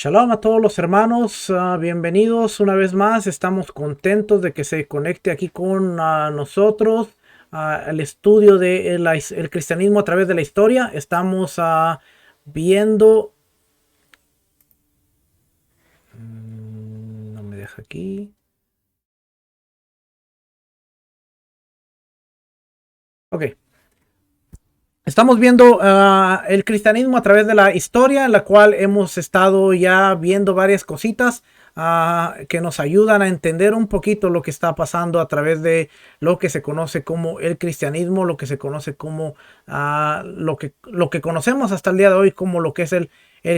Shalom a todos los hermanos, bienvenidos una vez más. Estamos contentos de que se conecte aquí con nosotros el estudio del el cristianismo a través de la historia. Estamos viendo... no me deja aquí. Ok. Estamos viendo el cristianismo a través de la historia, en la cual hemos estado ya viendo varias cositas que nos ayudan a entender un poquito lo que está pasando a través de lo que se conoce como el cristianismo, lo que se conoce como lo que conocemos hasta el día de hoy como lo que es el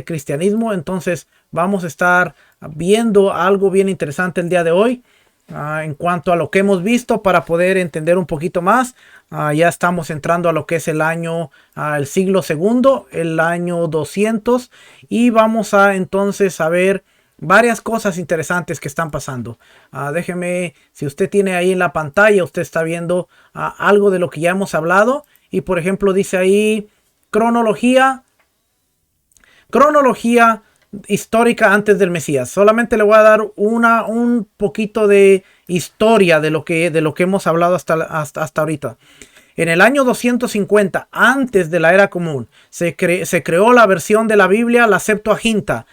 cristianismo. Entonces vamos a estar viendo algo bien interesante el día de hoy. En cuanto a lo que hemos visto para poder entender un poquito más, ya estamos entrando a lo que es el año, el siglo segundo, el año 200, y vamos a entonces a ver varias cosas interesantes que están pasando. Déjeme, si usted tiene ahí en la pantalla, usted está viendo algo de lo que ya hemos hablado, y por ejemplo dice ahí cronología histórica antes del Mesías. Solamente le voy a dar un poquito de historia de lo que hemos hablado hasta ahorita. En el año 250, antes de la era común, se creó la versión de la Biblia, la Septuaginta,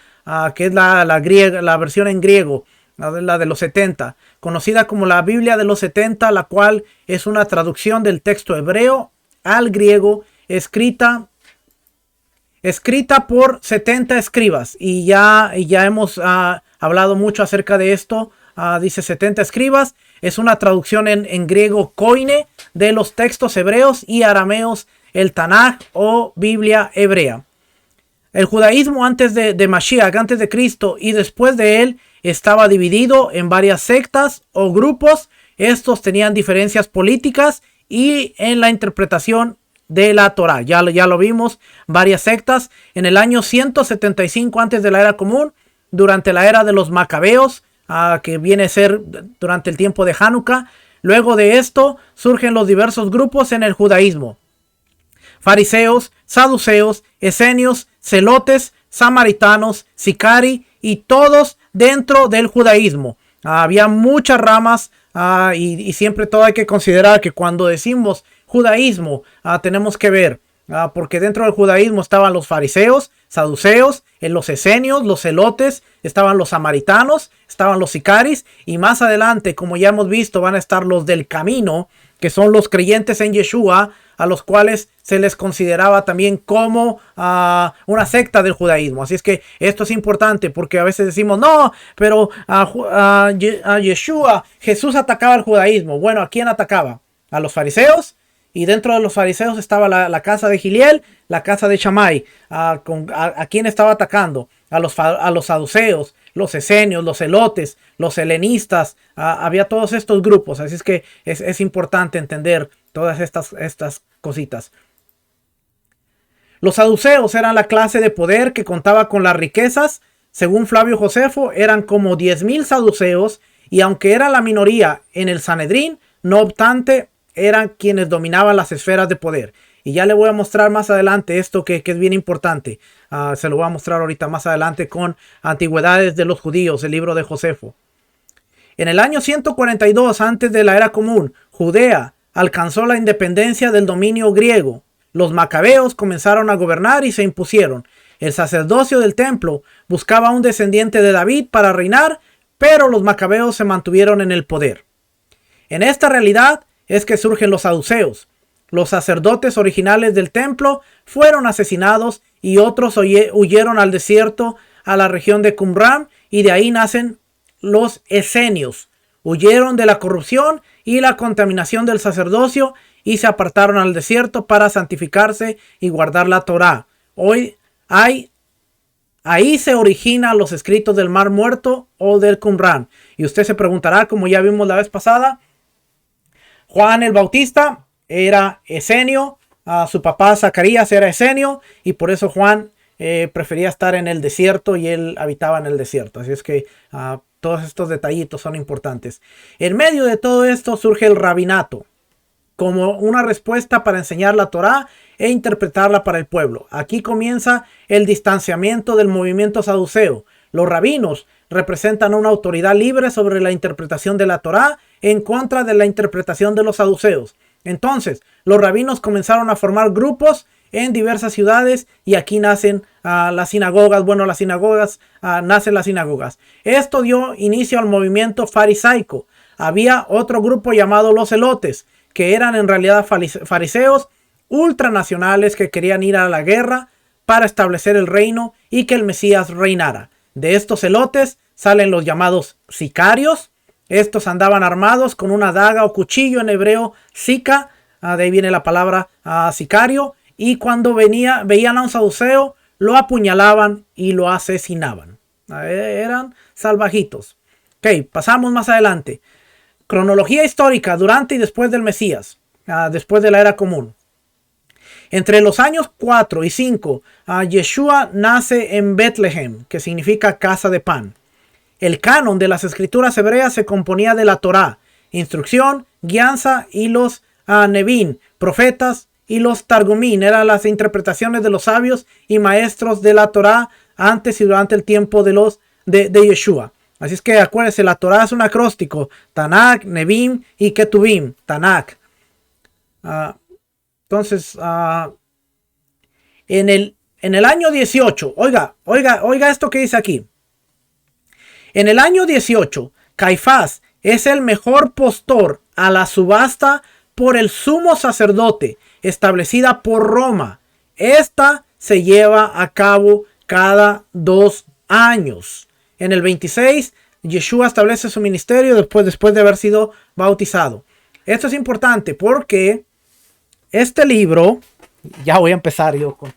que es la versión en griego, la de los 70, conocida como la Biblia de los 70, la cual es una traducción del texto hebreo al griego, escrita por 70 escribas, y ya hemos hablado mucho acerca de esto. Dice 70 escribas, es una traducción en griego koine de los textos hebreos y arameos, el Tanaj o Biblia hebrea. El judaísmo antes de Mashiach, antes de Cristo y después de él, estaba dividido en varias sectas o grupos. Estos tenían diferencias políticas y en la interpretación de la Torá. Ya lo vimos, varias sectas. En el año 175 antes de la era común, durante la era de los macabeos, que viene a ser durante el tiempo de Hanukkah. Luego de esto surgen los diversos grupos en el judaísmo: fariseos, saduceos, esenios, celotes, samaritanos, sicari, y todos dentro del judaísmo. Había muchas ramas, y siempre todo hay que considerar que cuando decimos judaísmo, tenemos que ver, porque dentro del judaísmo estaban los fariseos, saduceos, los esenios, los celotes, estaban los samaritanos, estaban los sicaris, y más adelante, como ya hemos visto, van a estar los del camino, que son los creyentes en Yeshua, a los cuales se les consideraba también como una secta del judaísmo. Así es que esto es importante, porque a veces decimos, no, pero a Yeshua, Jesús atacaba el judaísmo. Bueno, ¿a quién atacaba? A los fariseos. Y dentro de los fariseos estaba la casa de Giliel, la casa de Shammai. ¿A quién estaba atacando? A los saduceos, los esenios, los celotes, los helenistas. Había todos estos grupos. Así es que es importante entender todas estas cositas. Los saduceos eran la clase de poder que contaba con las riquezas. Según Flavio Josefo, eran como 10,000 saduceos, y aunque era la minoría en el Sanedrín, no obstante, eran quienes dominaban las esferas de poder. Y ya le voy a mostrar más adelante esto que es bien importante. Se lo voy a mostrar ahorita más adelante con Antigüedades de los Judíos, el libro de Josefo. En el año 142 antes de la era común, Judea alcanzó la independencia del dominio griego. Los macabeos comenzaron a gobernar y se impusieron. El sacerdocio del templo buscaba un descendiente de David para reinar, pero los macabeos se mantuvieron en el poder. En esta realidad es que surgen los saduceos. Los sacerdotes originales del templo fueron asesinados y otros huyeron al desierto, a la región de Qumran, y de ahí nacen los esenios. Huyeron de la corrupción y la contaminación del sacerdocio y se apartaron al desierto para santificarse y guardar la Torá. Ahí se originan los escritos del Mar Muerto o del Qumran. Y usted se preguntará, como ya vimos la vez pasada, Juan el Bautista era esenio, su papá Zacarías era esenio, y por eso Juan prefería estar en el desierto y él habitaba en el desierto. Así es que todos estos detallitos son importantes. En medio de todo esto surge el rabinato como una respuesta para enseñar la Torá e interpretarla para el pueblo. Aquí comienza el distanciamiento del movimiento saduceo. Los rabinos representan una autoridad libre sobre la interpretación de la Torá en contra de la interpretación de los saduceos. Entonces, los rabinos comenzaron a formar grupos en diversas ciudades y aquí nacen las sinagogas. Bueno, las sinagogas, nacen las sinagogas. Esto dio inicio al movimiento farisaico. Había otro grupo llamado los elotes, que eran en realidad fariseos ultranacionales que querían ir a la guerra para establecer el reino y que el Mesías reinara. De estos elotes salen los llamados sicarios. Estos andaban armados con una daga o cuchillo, en hebreo sica, de ahí viene la palabra sicario, y cuando veían a un saduceo, lo apuñalaban y lo asesinaban. Eran salvajitos. Ok, pasamos más adelante. Cronología histórica durante y después del Mesías, después de la era común. Entre los años 4 y 5, Yeshua nace en Betlehem, que significa casa de pan. El canon de las escrituras hebreas se componía de la Torá, instrucción, guianza, y los Nevim, profetas, y los Targumín, eran las interpretaciones de los sabios y maestros de la Torá antes y durante el tiempo de Yeshua. Así es que acuérdense, la Torá es un acróstico: Tanakh, Nevim y Ketuvim. Tanakh. Entonces, en el año 18, oiga esto que dice aquí. En el año 18, Caifás es el mejor postor a la subasta por el sumo sacerdote establecida por Roma. Esta se lleva a cabo cada 2 años. En el 26, Yeshua establece su ministerio después de haber sido bautizado. Esto es importante porque este libro, ya voy a empezar yo con...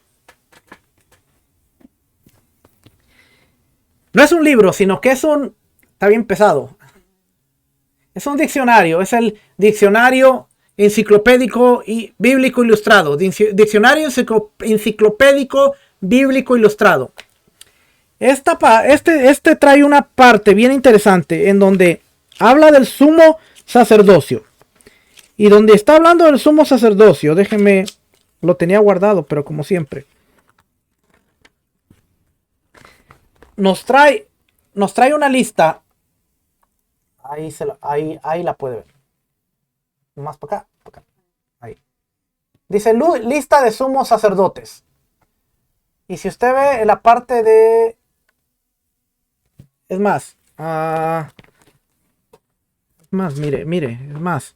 No es un libro, sino que está bien pesado. Es un diccionario, es el diccionario enciclopédico y bíblico ilustrado. Diccionario enciclopédico bíblico ilustrado. Este trae una parte bien interesante en donde habla del sumo sacerdocio. Y donde está hablando del sumo sacerdocio, déjenme, lo tenía guardado, pero como siempre. Nos trae una lista. Ahí la puede ver. Más para acá. Ahí. Dice lista de sumos sacerdotes. Y si usted ve en la parte de... Es más, mire, es más.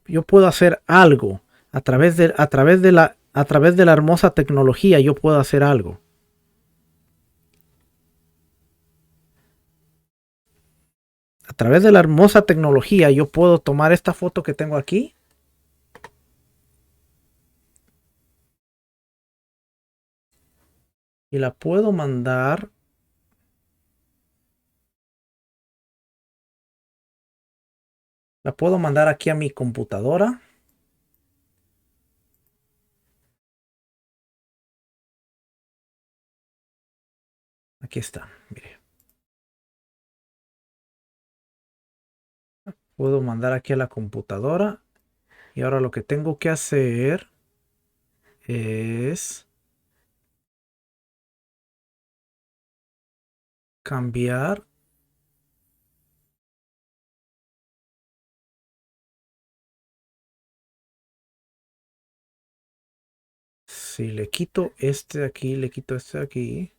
Yo puedo hacer algo a través de la hermosa tecnología. Yo puedo hacer algo. A través de la hermosa tecnología yo puedo tomar esta foto que tengo aquí. Y la puedo mandar. La puedo mandar aquí a mi computadora. Aquí está, mire. Puedo mandar aquí a la computadora. Y ahora lo que tengo que hacer es cambiar. Si le quito este de aquí, le quito este de aquí.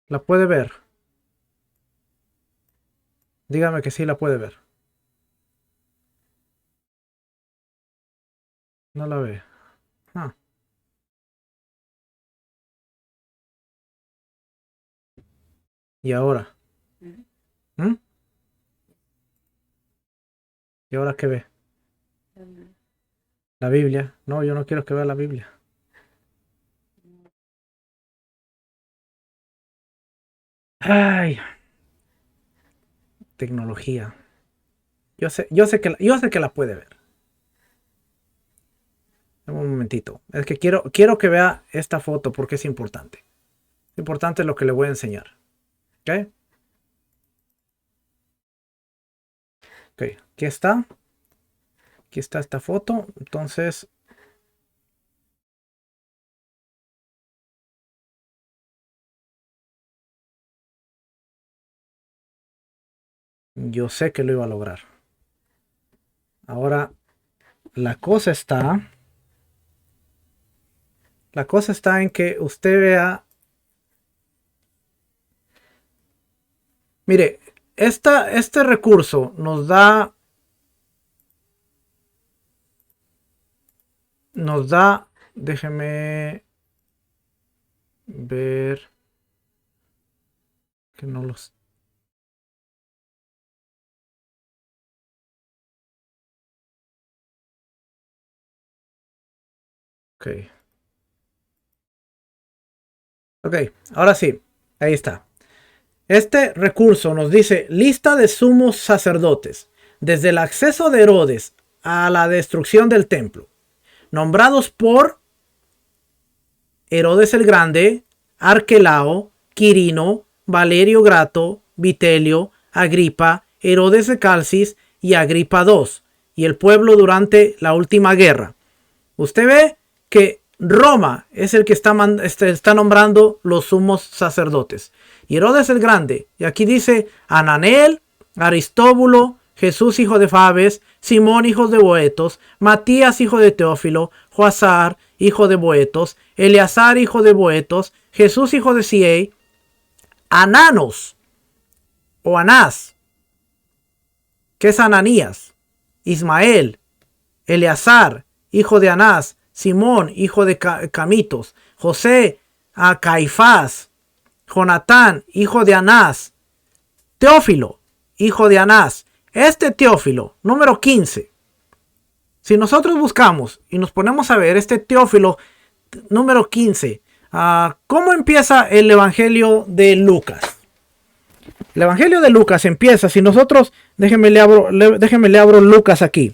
¿La puede ver? Dígame que sí la puede ver. No la ve. Ah. ¿Y ahora? ¿Mm? ¿Y ahora qué ve? La Biblia. No, yo no quiero que vea la Biblia. Ay, tecnología. Yo sé que la puede ver. Un momentito. Es que quiero que vea esta foto porque es importante. Es importante lo que le voy a enseñar. ¿Ok? Ok, aquí está. Aquí está esta foto. Entonces, yo sé que lo iba a lograr. Ahora, la cosa está... La cosa está en que usted vea... Mire, este recurso nos da... Déjeme ver... Que no los... Ok. Ok, ahora sí. Ahí está. Este recurso nos dice lista de sumos sacerdotes, desde el acceso de Herodes a la destrucción del templo, nombrados por Herodes el Grande, Arquelao, Quirino, Valerio Grato, Vitelio, Agripa, Herodes de Calcis y Agripa II, y el pueblo durante la última guerra. Usted ve que Roma es el que está nombrando los sumos sacerdotes. Y Herodes el Grande, y aquí dice Ananel, Aristóbulo, Jesús hijo de Fabes, Simón hijo de Boetos, Matías hijo de Teófilo, Joazar hijo de Boetos, Eleazar hijo de Boetos, Jesús hijo de Siei, Ananos o Anás, que es Ananías, Ismael, Eleazar hijo de Anás, Simón hijo de Camitos, José a Caifás, Jonatán hijo de Anás, Teófilo hijo de Anás. Este Teófilo, número 15. Si nosotros buscamos y nos ponemos a ver este Teófilo número 15, ¿cómo empieza el Evangelio de Lucas? El Evangelio de Lucas empieza, si nosotros, déjenme le abro Lucas aquí.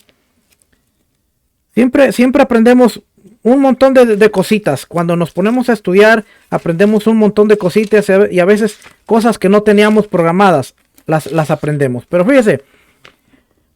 Siempre aprendemos un montón de cositas. Cuando nos ponemos a estudiar, aprendemos un montón de cositas y a veces cosas que no teníamos programadas, las aprendemos. Pero fíjese,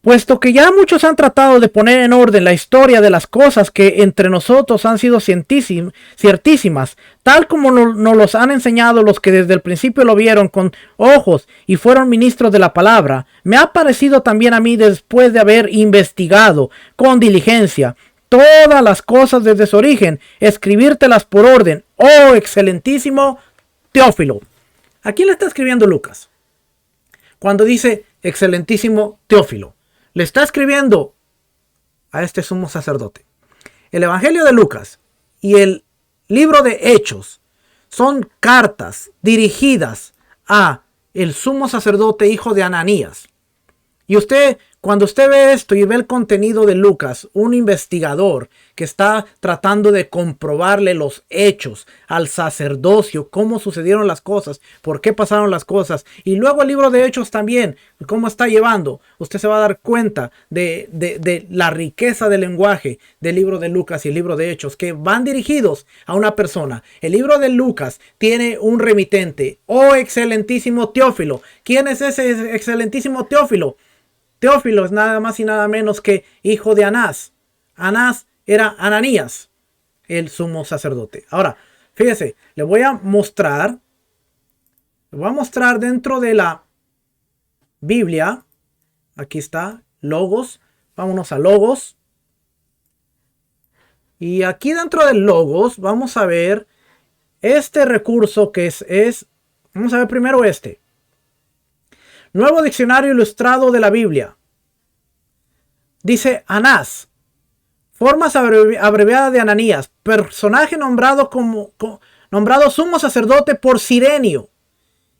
puesto que ya muchos han tratado de poner en orden la historia de las cosas que entre nosotros han sido ciertísimas, tal como nos los han enseñado los que desde el principio lo vieron con ojos y fueron ministros de la palabra, me ha parecido también a mí, después de haber investigado con diligencia todas las cosas desde su origen, escribírtelas por orden, oh excelentísimo Teófilo. ¿A quién le está escribiendo Lucas? Cuando dice excelentísimo Teófilo, le está escribiendo a este sumo sacerdote. El Evangelio de Lucas y el libro de Hechos son cartas dirigidas a el sumo sacerdote hijo de Ananías. Y cuando usted ve esto y ve el contenido de Lucas, un investigador que está tratando de comprobarle los hechos al sacerdocio, cómo sucedieron las cosas, por qué pasaron las cosas, y luego el libro de Hechos también, cómo está llevando, usted se va a dar cuenta de la riqueza del lenguaje del libro de Lucas y el libro de Hechos, que van dirigidos a una persona. El libro de Lucas tiene un remitente, oh excelentísimo Teófilo. ¿Quién es ese excelentísimo Teófilo? Teófilo es nada más y nada menos que hijo de Anás. Anás era Ananías, el sumo sacerdote. Ahora, fíjese, le voy a mostrar dentro de la Biblia. Aquí está, Logos. Vámonos a Logos. Y aquí dentro del Logos vamos a ver este recurso que vamos a ver primero este. Nuevo Diccionario Ilustrado de la Biblia. Dice Anás. Formas abreviadas de Ananías. Personaje nombrado nombrado sumo sacerdote por Cirenio.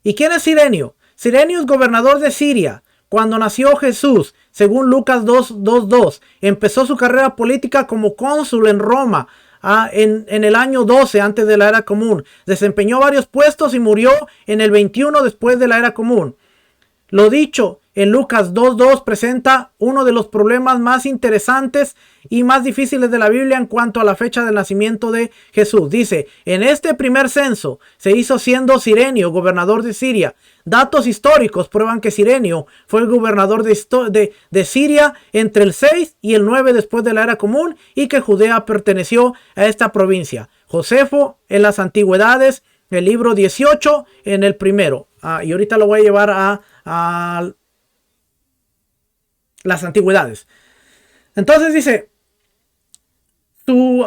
¿Y quién es Cirenio? Cirenio es gobernador de Siria. Cuando nació Jesús, según Lucas 2:2, empezó su carrera política como cónsul en Roma en el año 12 antes de la era común. Desempeñó varios puestos y murió en el 21 después de la era común. Lo dicho en Lucas 2:2 presenta uno de los problemas más interesantes y más difíciles de la Biblia en cuanto a la fecha del nacimiento de Jesús. Dice, en este primer censo se hizo siendo Cirenio gobernador de Siria. Datos históricos prueban que Cirenio fue el gobernador de Siria entre el 6 y el 9 después de la era común y que Judea perteneció a esta provincia. Josefo en las antigüedades, el libro 18 en el primero. Y ahorita lo voy a llevar a las antigüedades. Entonces dice, su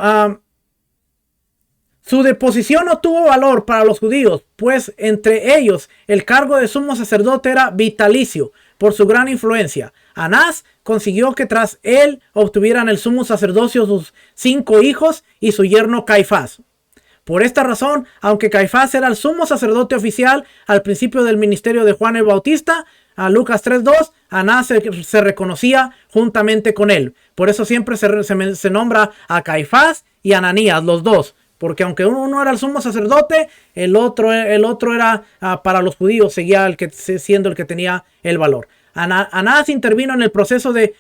deposición no tuvo valor para los judíos, pues entre ellos el cargo de sumo sacerdote era vitalicio por su gran influencia. Anás consiguió que tras él obtuvieran el sumo sacerdocio sus 5 hijos y su yerno Caifás. Por esta razón, aunque Caifás era el sumo sacerdote oficial al principio del ministerio de Juan el Bautista, a Lucas 3:2, Anás se reconocía juntamente con él. Por eso siempre se nombra a Caifás y Ananías, los dos. Porque aunque uno era el sumo sacerdote, el otro era para los judíos, seguía siendo el que tenía el valor. Anás intervino en el proceso de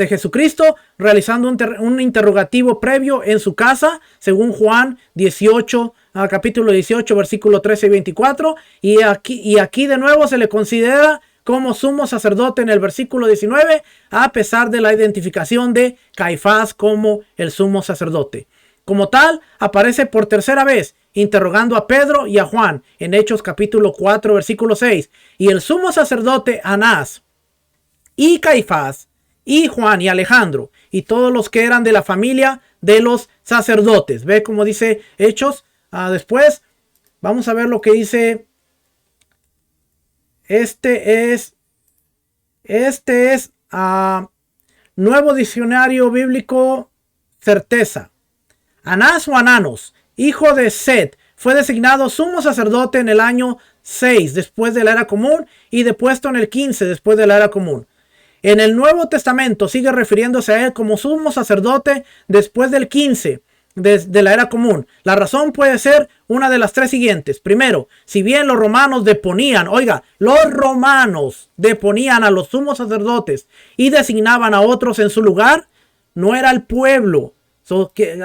Jesucristo, realizando un interrogativo previo en su casa, según Juan 18, capítulo 18, versículo 13 y 24. Y aquí de nuevo se le considera como sumo sacerdote en el versículo 19, a pesar de la identificación de Caifás como el sumo sacerdote. Como tal, aparece por tercera vez interrogando a Pedro y a Juan en Hechos capítulo 4, versículo 6. Y el sumo sacerdote Anás y Caifás y Juan y Alejandro y todos los que eran de la familia de los sacerdotes. Ve cómo dice Hechos. Después vamos a ver lo que dice. Este es Nuevo Diccionario Bíblico Certeza. Anás o Ananos, hijo de Set, fue designado sumo sacerdote en el año 6 después de la era común y depuesto en el 15 después de la era común. En el Nuevo Testamento sigue refiriéndose a él como sumo sacerdote después del 15 de la era común. La razón puede ser una de las tres siguientes. Primero, si bien los romanos deponían a los sumos sacerdotes y designaban a otros en su lugar, no era el pueblo.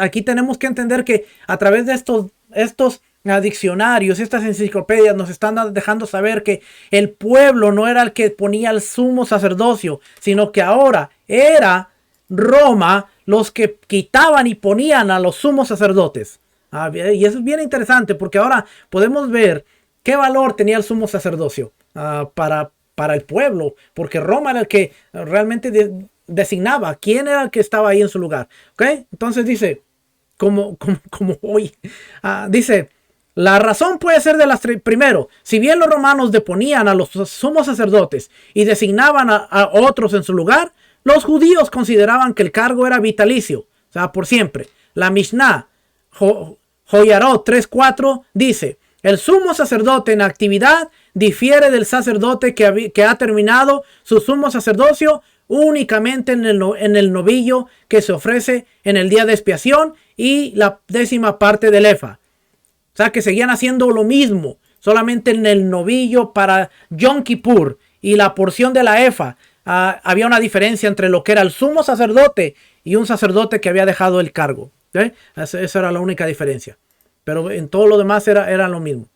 Aquí tenemos que entender que a través de estos diccionarios, estas enciclopedias nos están dejando saber que el pueblo no era el que ponía el sumo sacerdocio, sino que ahora era Roma los que quitaban y ponían a los sumos sacerdotes. Y eso es bien interesante porque ahora podemos ver qué valor tenía el sumo sacerdocio para el pueblo, porque Roma era el que realmente designaba quién era el que estaba ahí en su lugar. ¿Okay? Entonces dice, como hoy, dice, la razón puede ser de las tres. Primero, si bien los romanos deponían a los sumos sacerdotes y designaban a otros en su lugar, los judíos consideraban que el cargo era vitalicio, o sea, por siempre. La Mishnah, Joyarot 3:4, dice, el sumo sacerdote en actividad difiere del sacerdote que ha terminado su sumo sacerdocio únicamente en el novillo que se ofrece en el día de expiación y la 10ª parte del efa. O sea que seguían haciendo lo mismo, solamente en el novillo para Yom Kippur y la porción de la efa. Había una diferencia entre lo que era el sumo sacerdote y un sacerdote que había dejado el cargo. ¿Okay? Esa era la única diferencia. Pero en todo lo demás era lo mismo.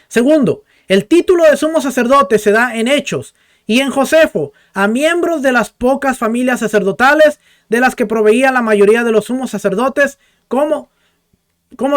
Segundo, el título de sumo sacerdote se da en Hechos y en Josefo a miembros de las pocas familias sacerdotales de las que proveía la mayoría de los sumos sacerdotes, como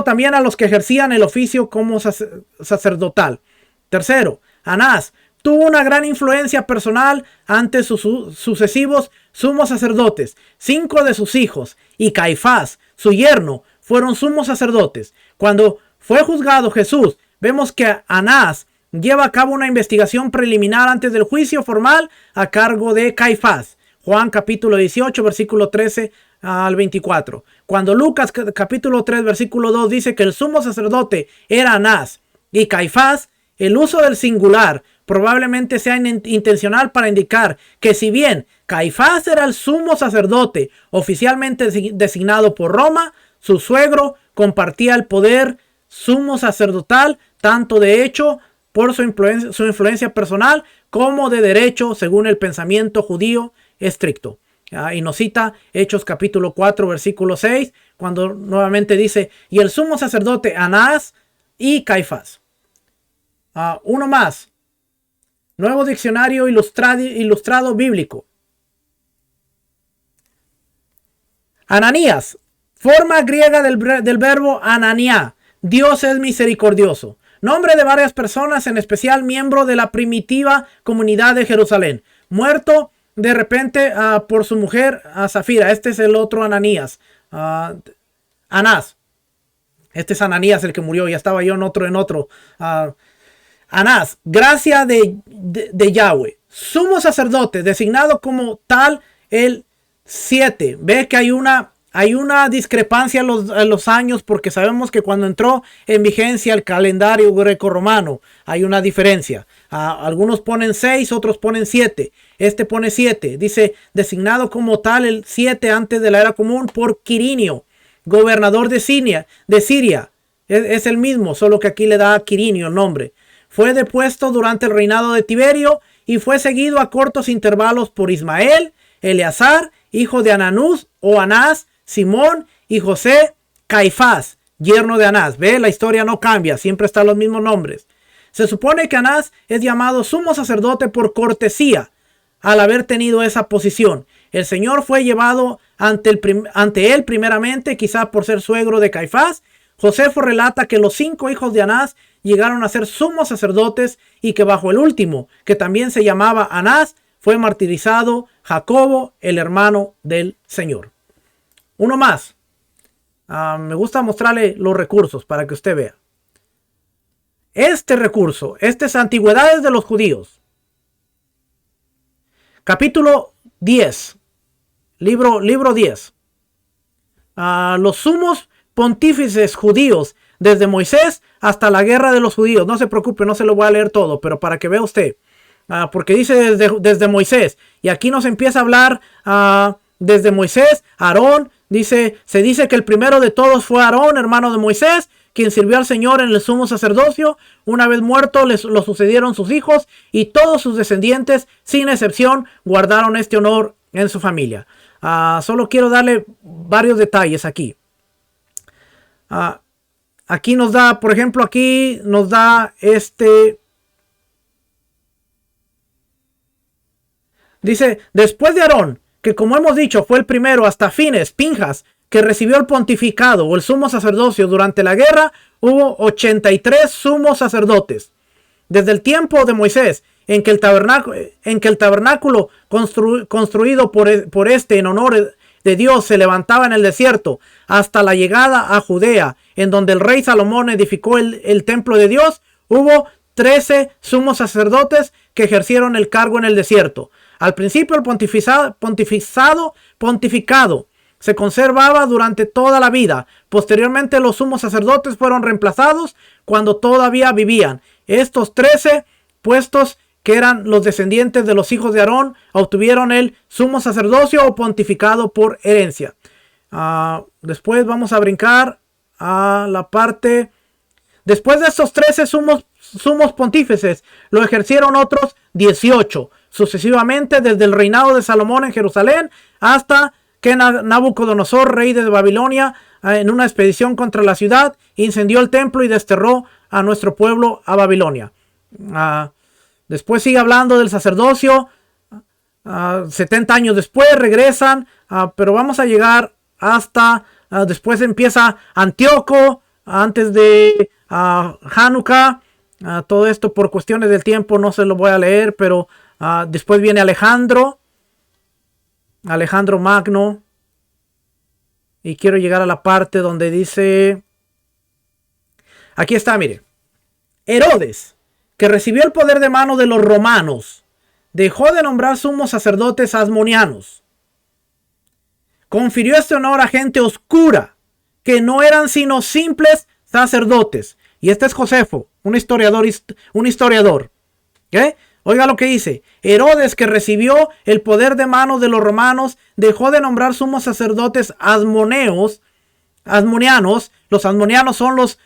también a los que ejercían el oficio como sacerdotal. Tercero, Anás tuvo una gran influencia personal ante sus sucesivos sumos sacerdotes. 5 de sus hijos y Caifás, su yerno, fueron sumos sacerdotes. Cuando fue juzgado Jesús, vemos que Anás lleva a cabo una investigación preliminar antes del juicio formal a cargo de Caifás. Juan capítulo 18, versículo 13 al 24. Cuando Lucas capítulo 3, versículo 2 dice que el sumo sacerdote era Anás y Caifás, el uso del singular probablemente sea intencional para indicar que si bien Caifás era el sumo sacerdote oficialmente designado por Roma, su suegro compartía el poder sumo sacerdotal tanto de hecho por su influencia personal como de derecho según el pensamiento judío estricto. Y nos cita Hechos capítulo 4 versículo 6, cuando nuevamente dice, y el sumo sacerdote Anás y Caifás. Uno más. Nuevo diccionario ilustrado bíblico. Ananías, forma griega del verbo ananiá. Dios es misericordioso. Nombre de varias personas, en especial miembro de la primitiva comunidad de Jerusalén. Muerto de repente por su mujer Zafira. Este es el otro Ananías. Anás. Este es Ananías el que murió. Ya estaba yo en otro. Anás, gracia de Yahweh. Sumo sacerdote, designado como tal el 7. Ve que hay una discrepancia en los años, porque sabemos que cuando entró en vigencia el calendario grecorromano hay una diferencia. Algunos ponen 6, otros ponen 7. Este pone 7. Dice, designado como tal el 7 antes de la era común por Quirinio, gobernador de Siria. Es el mismo, solo que aquí le da a Quirinio el nombre. Fue depuesto durante el reinado de Tiberio y fue seguido a cortos intervalos por Ismael, Eleazar, hijo de Ananús o Anás, Simón y José, Caifás, yerno de Anás. Ve, la historia no cambia, siempre están los mismos nombres. Se supone que Anás es llamado sumo sacerdote por cortesía al haber tenido esa posición. El Señor fue llevado ante él primeramente, quizá por ser suegro de Caifás. Josefo relata que los 5 hijos de Anás llegaron a ser sumos sacerdotes y que bajo el último, que también se llamaba Anás, fue martirizado Jacobo, el hermano del Señor. Uno más. Me gusta mostrarle los recursos para que usted vea. Este recurso, este es Antigüedades de los Judíos. Capítulo 10. Libro 10. Los sumos pontífices judíos desde Moisés hasta la guerra de los judíos. No se preocupe, no se lo voy a leer todo, pero para que vea usted. Porque dice desde Moisés. Y aquí nos empieza a hablar desde Moisés, Aarón. Se dice que el primero de todos fue Aarón, hermano de Moisés, quien sirvió al Señor en el sumo sacerdocio. Una vez muerto, lo sucedieron sus hijos y todos sus descendientes, sin excepción, guardaron este honor en su familia. Solo quiero darle varios detalles aquí. Aquí nos da, por ejemplo, aquí nos da dice, después de Aarón, que como hemos dicho fue el primero hasta Pinjas, que recibió el pontificado o el sumo sacerdocio durante la guerra, hubo 83 sumos sacerdotes. Desde el tiempo de Moisés, en que el tabernáculo construido por en honor de Dios se levantaba en el desierto, hasta la llegada a Judea, en donde el rey Salomón edificó el templo de Dios, hubo 13 sumos sacerdotes que ejercieron el cargo en el desierto. Al principio el pontificado se conservaba durante toda la vida. Posteriormente los sumos sacerdotes fueron reemplazados cuando todavía vivían. Estos 13 puestos, que eran los descendientes de los hijos de Aarón, obtuvieron el sumo sacerdocio o pontificado por herencia. Después vamos a brincar a la parte. Después de estos 13 sumos pontífices, lo ejercieron otros 18, sucesivamente desde el reinado de Salomón en Jerusalén hasta que Nabucodonosor, rey de Babilonia, en una expedición contra la ciudad, incendió el templo y desterró a nuestro pueblo a Babilonia. Después sigue hablando del sacerdocio. 70 años después regresan, pero vamos a llegar hasta después empieza Antíoco, antes de Hanukkah. Todo esto por cuestiones del tiempo no se lo voy a leer, pero después viene Alejandro Magno, y quiero llegar a la parte donde dice, aquí está, mire, Herodes, que recibió el poder de mano de los romanos, dejó de nombrar sumos sacerdotes asmonianos. Confirió este honor a gente oscura, que no eran sino simples sacerdotes. Y este es Josefo, un historiador. ¿Qué? Oiga lo que dice. Herodes, que recibió el poder de mano de los romanos, dejó de nombrar sumos sacerdotes asmonianos. Los asmonianos son los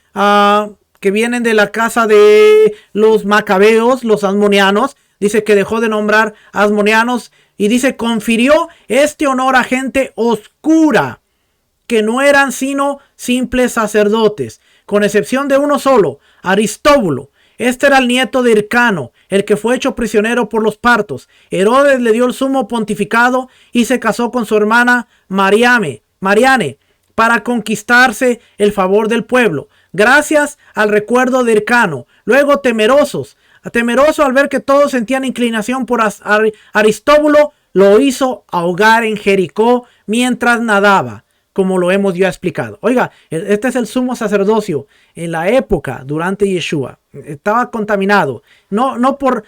que vienen de la casa de los macabeos, los asmonianos. Dice que dejó de nombrar asmoneanos y dice confirió este honor a gente oscura que no eran sino simples sacerdotes, con excepción de uno solo, Aristóbulo. Este era el nieto de Hircano, el que fue hecho prisionero por los partos. Herodes le dio el sumo pontificado y se casó con su hermana Mariane, para conquistarse el favor del pueblo, gracias al recuerdo de Hircano. Luego temeroso al ver que todos sentían inclinación por Aristóbulo, lo hizo ahogar en Jericó mientras nadaba, como lo hemos ya explicado. Oiga, este es el sumo sacerdocio en la época durante Yeshua. Estaba contaminado. No por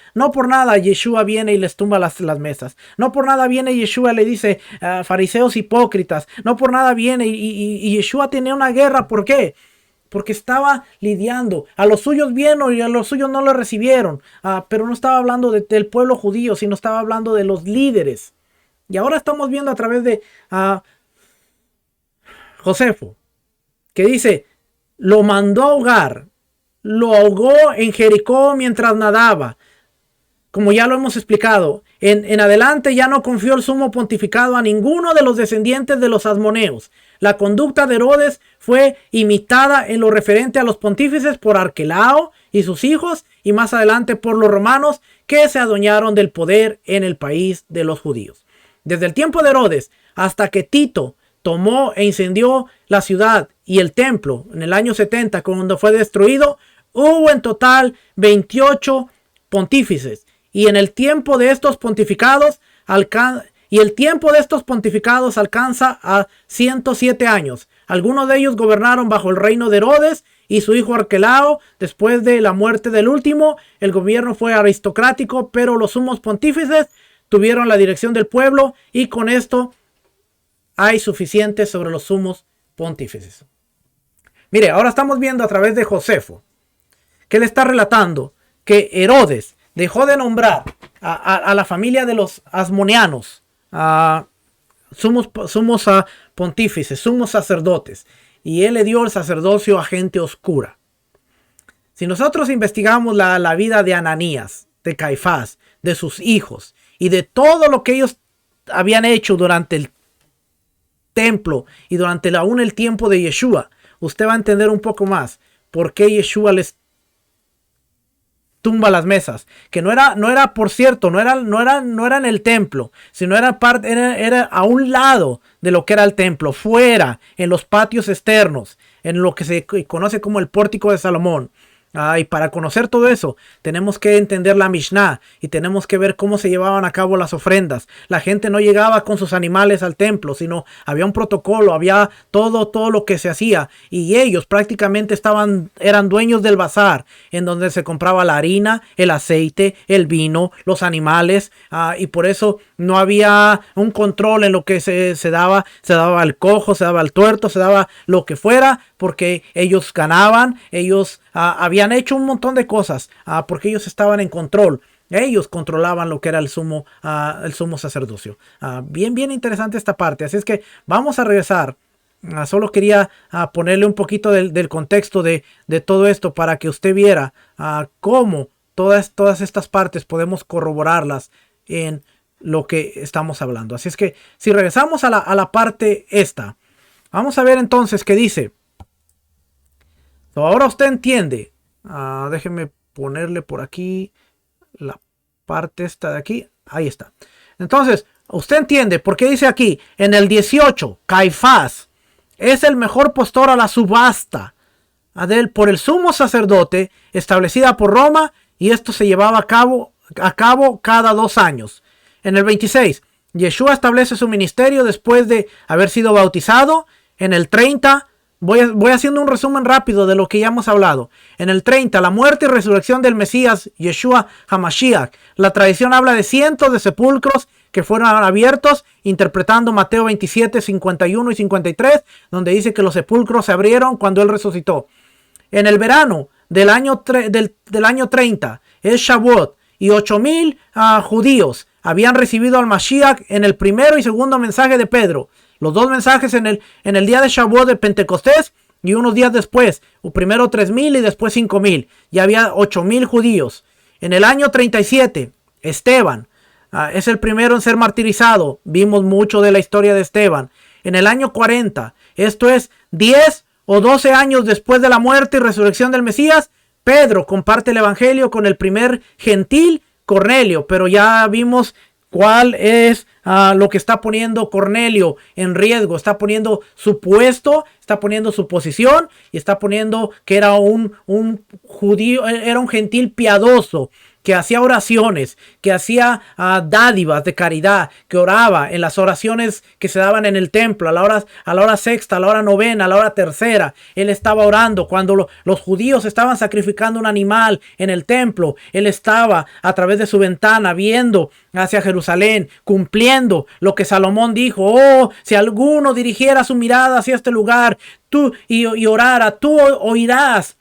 nada Yeshua viene y les tumba las mesas. No por nada viene Yeshua y le dice fariseos hipócritas. No por nada viene y Yeshua tenía una guerra. ¿Por qué? Porque estaba lidiando. A los suyos vino y a los suyos no lo recibieron. Pero no estaba hablando del pueblo judío, sino estaba hablando de los líderes. Y ahora estamos viendo a través de Josefo, que dice, lo mandó a ahogar, lo ahogó en Jericó mientras nadaba. Como ya lo hemos explicado, en adelante ya no confió el sumo pontificado a ninguno de los descendientes de los asmoneos. La conducta de Herodes fue imitada en lo referente a los pontífices por Arquelao y sus hijos, y más adelante por los romanos que se adueñaron del poder en el país de los judíos. Desde el tiempo de Herodes hasta que Tito tomó e incendió la ciudad y el templo en el año 70, cuando fue destruido, hubo en total 28 pontífices. Y en el tiempo de estos pontificados alcanza a 107 años. Algunos de ellos gobernaron bajo el reino de Herodes y su hijo Arquelao. Después de la muerte del último, el gobierno fue aristocrático, pero los sumos pontífices tuvieron la dirección del pueblo, y con esto hay suficiente sobre los sumos pontífices. Mire, ahora estamos viendo a través de Josefo que él está relatando que Herodes dejó de nombrar a la familia de los asmoneanos, sumos pontífices, sumos sacerdotes, y él le dio el sacerdocio a gente oscura. Si nosotros investigamos la vida de Ananías, de Caifás, de sus hijos y de todo lo que ellos habían hecho durante el templo y durante aún el tiempo de Yeshua, usted va a entender un poco más por qué Yeshua les tumba las mesas, que no era por cierto, no era en el templo, sino era a un lado de lo que era el templo, fuera, en los patios externos, en lo que se conoce como el pórtico de Salomón. Y para conocer todo eso, tenemos que entender la Mishnah y tenemos que ver cómo se llevaban a cabo las ofrendas. La gente no llegaba con sus animales al templo, sino había un protocolo, había todo lo que se hacía, y ellos prácticamente eran dueños del bazar, en donde se compraba la harina, el aceite, el vino, los animales, y por eso no había un control en lo que se daba al cojo, se daba al tuerto, se daba lo que fuera, porque ellos ganaban, ellos habían hecho un montón de cosas, porque ellos estaban en control. Ellos controlaban lo que era el sumo sacerdocio. Bien interesante esta parte. Así es que vamos a regresar. Solo quería ponerle un poquito del contexto de todo esto para que usted viera cómo todas estas partes podemos corroborarlas en lo que estamos hablando. Así es que si regresamos a la parte esta, vamos a ver entonces qué dice. Ahora usted entiende. Déjeme ponerle por aquí la parte esta de aquí. Ahí está. Entonces, usted entiende por qué dice aquí, en el 18, Caifás es el mejor postor a la subasta por el sumo sacerdote establecida por Roma, y esto se llevaba a cabo cada 2 años. En el 26, Yeshua establece su ministerio después de haber sido bautizado. En el 30, voy haciendo un resumen rápido de lo que ya hemos hablado. En el 30, la muerte y resurrección del Mesías, Yeshua HaMashiach. La tradición habla de cientos de sepulcros que fueron abiertos, interpretando Mateo 27, 51 y 53, donde dice que los sepulcros se abrieron cuando él resucitó. En el verano del año 30, es Shavuot, y 8,000 judíos habían recibido al Mashiach en el primero y segundo mensaje de Pedro. Los 2 mensajes en el día de Shavuot de Pentecostés, y unos días después, primero 3,000 y después 5,000. Ya había 8,000 judíos. En el año 37, Esteban es el primero en ser martirizado. Vimos mucho de la historia de Esteban. En el año 40, esto es 10 o 12 años después de la muerte y resurrección del Mesías, Pedro comparte el evangelio con el primer gentil, Cornelio. Pero ya vimos cuál es lo que está poniendo Cornelio en riesgo. Está poniendo su puesto, está poniendo su posición y está poniendo que era un judío, era un gentil piadoso, que hacía oraciones, que hacía dádivas de caridad, que oraba en las oraciones que se daban en el templo, a la hora sexta, a la hora novena, a la hora tercera. Él estaba orando cuando los judíos estaban sacrificando un animal en el templo. Él estaba a través de su ventana viendo hacia Jerusalén, cumpliendo lo que Salomón dijo: oh, si alguno dirigiera su mirada hacia este lugar y orara, tú oirás.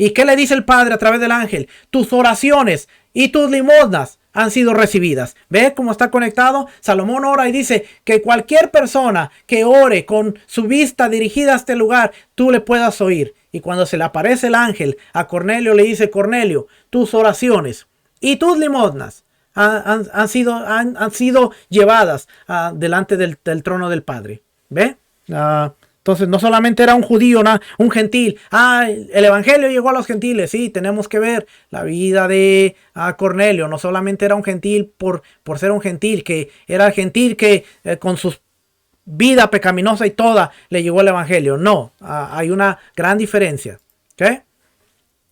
¿Y qué le dice el Padre a través del ángel? Tus oraciones y tus limosnas han sido recibidas. ¿Ve cómo está conectado? Salomón ora y dice que cualquier persona que ore con su vista dirigida a este lugar, tú le puedas oír. Y cuando se le aparece el ángel a Cornelio, le dice: Cornelio, tus oraciones y tus limosnas han sido llevadas delante del trono del Padre. ¿Ve? Entonces no solamente era un judío, un gentil. El evangelio llegó a los gentiles. Sí, tenemos que ver la vida de Cornelio. No solamente era un gentil por ser un gentil, que era el gentil que con su vida pecaminosa y toda le llegó el evangelio. No, hay una gran diferencia. ¿Ok?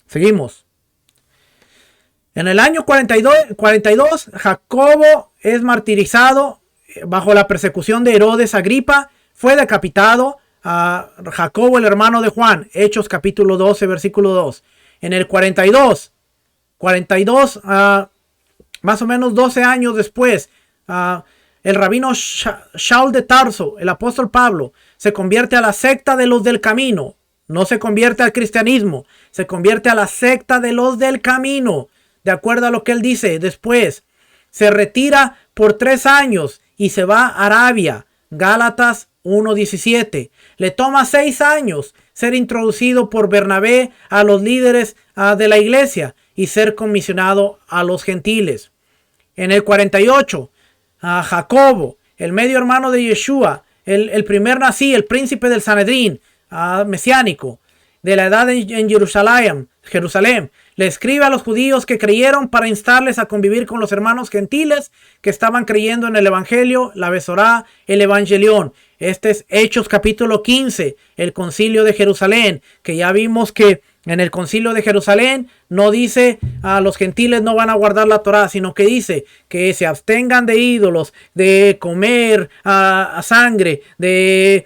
Seguimos. En el año 42, Jacobo es martirizado bajo la persecución de Herodes Agripa. Fue decapitado. Jacobo, el hermano de Juan, Hechos capítulo 12, versículo 2. En el 42, más o menos 12 años después, el rabino Shaul de Tarso, el apóstol Pablo, se convierte a la secta de los del camino. No se convierte al cristianismo, se convierte a la secta de los del camino. De acuerdo a lo que él dice después, se retira por 3 años y se va a Arabia. Gálatas 1:17. Le toma 6 años ser introducido por Bernabé a los líderes de la iglesia y ser comisionado a los gentiles. En el 48, Jacobo, el medio hermano de Yeshua, el primer nací, el príncipe del Sanedrín mesiánico de la edad en Jerusalén, le escribe a los judíos que creyeron para instarles a convivir con los hermanos gentiles que estaban creyendo en el evangelio, la Besorá, el evangelión. Este es Hechos capítulo 15, el concilio de Jerusalén, que ya vimos que en el concilio de Jerusalén no dice los gentiles no van a guardar la Torá, sino que dice que se abstengan de ídolos, de comer sangre, de